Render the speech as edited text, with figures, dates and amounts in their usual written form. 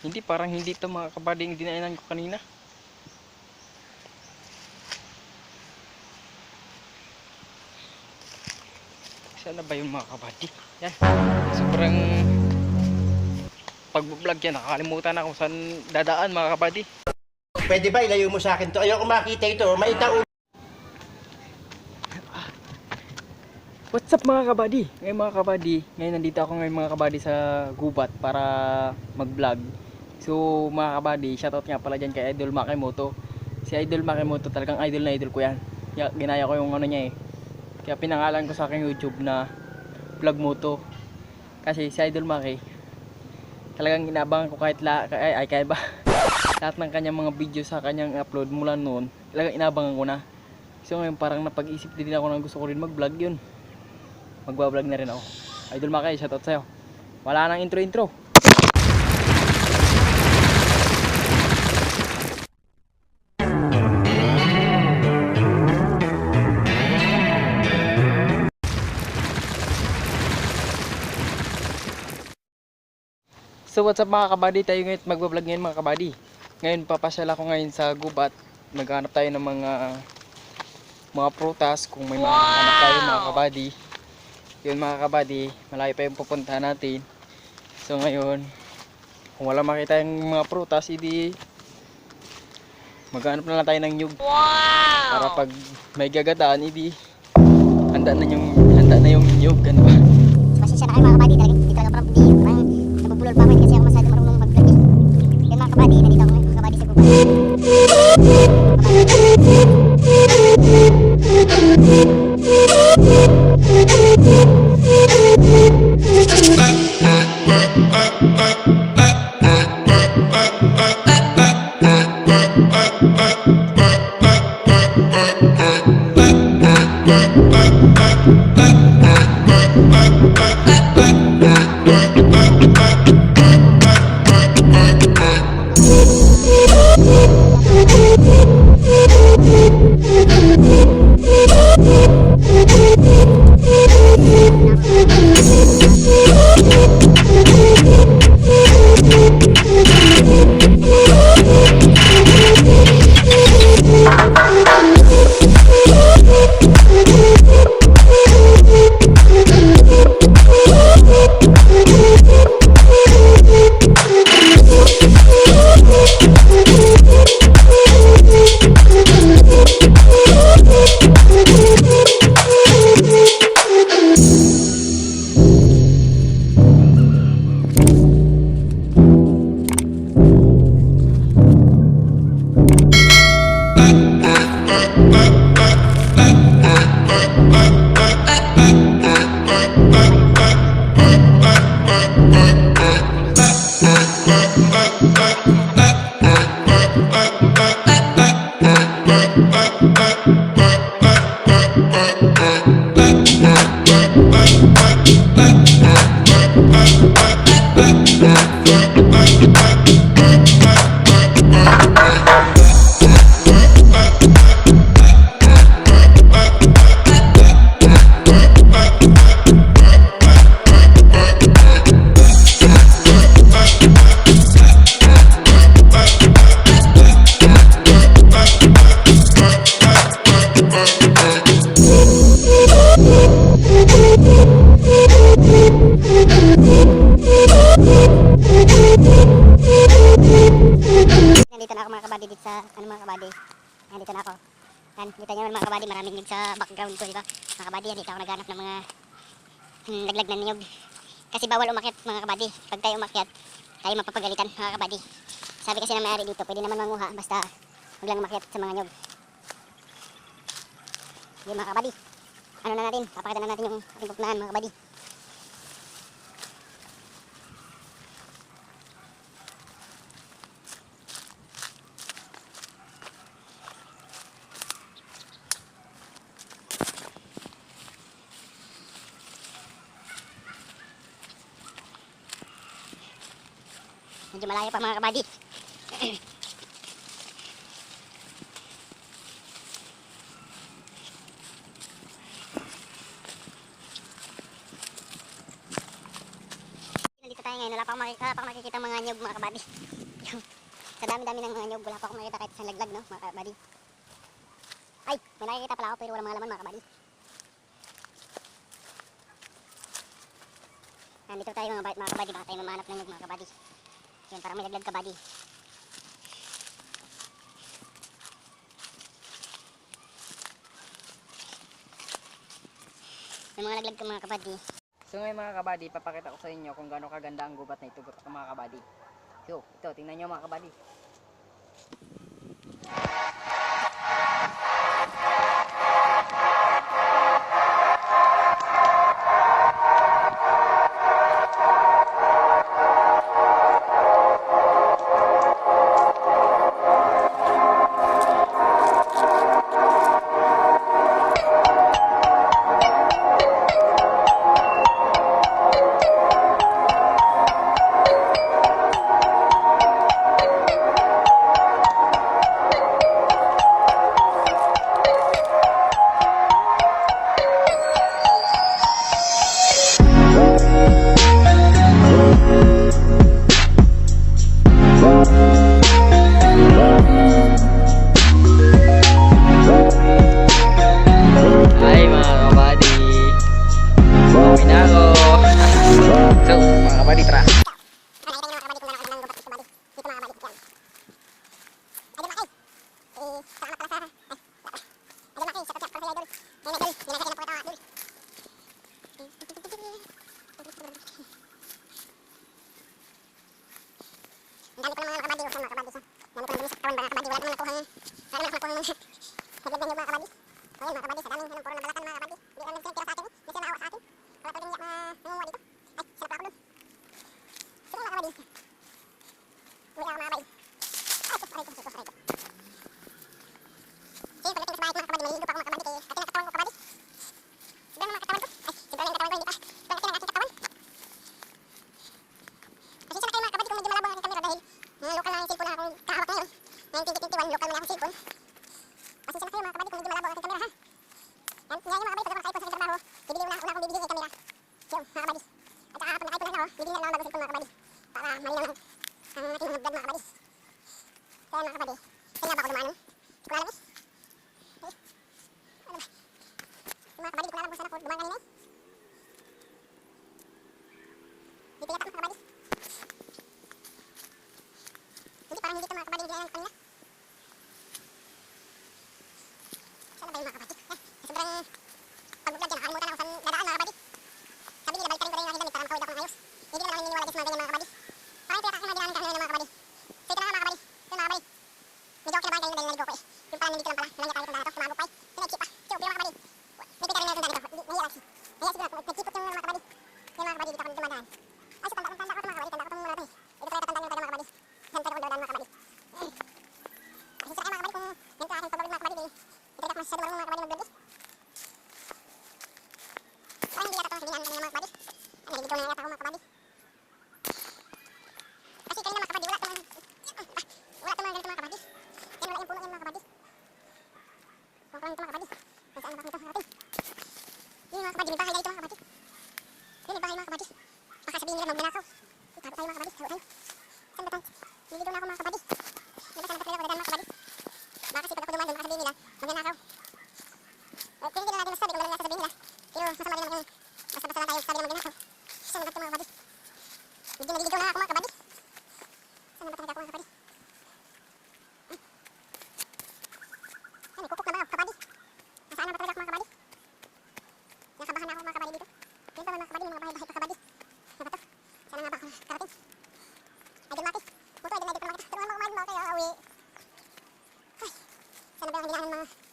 Hindi, parang hindi to mga kabady yung dinaanan ko kanina. Sana ba yung mga kabady? Yan. Sobrang pag-vlog yan. Nakakalimutan na kung saan dadaan mga kabady. Pwede ba ilayo mo sa akin to? Ayoko makita ito. Maitaon. What's up mga kabady? Ngayon nandito ako ngayon mga kabady sa gubat para mag-vlog. So mga kabady, shoutout nga pala dyan kay Idol Makimoto. Si Idol Makimoto talagang idol na idol ko yan. Ginaya ko yung ano niya eh. Kaya pinangalan ko sa aking YouTube na Vlog Moto. Kasi si Idol Maki talagang inabangan ko kahit kaya ba lahat ng kanyang mga video sa kanyang upload mula noon. Talagang inabangan ko na. So ngayon parang napag-isip din ako na gusto ko rin mag-vlog yun. Magbablog na rin ako. Idol Maki, shoutout sa'yo. Wala nang intro. So what's up mga kabady, tayo ngayon magbablog ngayon mga kabady. Ngayon papasyal ako ngayon sa gubat. Naghanap tayo ng mga prutas kung may mahanap tayo mga kabady. Yun mga kabady, malayo pa yung pupuntahan natin. So ngayon, kung wala makita yung mga prutas, hindi maghanap na lang tayo ng nyug. Para pag may gagataan, hindi handa na yung nyug, ano ba? Pasensya na kayo mga kabady, hindi talaga parang nabubulol pa ako kasi ako masyado marunong mag-vlog eh. Yan mga kabady, nandito ako mga kabady sa gubat. Nandito na ako mga kabady dito sa mga kabady. Nandito na ako. Yan, kita nyo naman mga kabady, maraming niyog sa background ko, di ba? Mga kabady, dito ako naghanap ng mga laglag na niyog. Kasi bawal umakyat mga kabady. Pag tayo umakyat, tayo mapapagalitan mga kabady. Sabi kasi na may-ari dito, pwede naman manguha basta huwag lang umakyat sa mga niyog. Yung mga kabady, ano na natin, papakita na natin yung ating pupunahan mga kabady. Medyo malayo pa mga kabady. Nandito tayo ngayon wala pa akong makikita mga nyog mga kabady. Sa dami-dami ng mga nyog, wala pa akong makita kahit isang laglag, no, mga kabady. Ay, may nakikita pala ako pero wala mga laman mga kabady. Nandito tayo mga kabady, baka tayo mamanap ng nyog mga kabady. Yan, parang may laglag kabady. May mga laglag ka mga kabady. So ngayon mga kabady, papakita ko sa inyo kung gaano kaganda ang gubat na ito mga kabady. So, ito, tingnan nyo mga kabady. Hi mga kabady. Uwi na ako. So, mga kabady, tara. Sana ba ang ginaan mga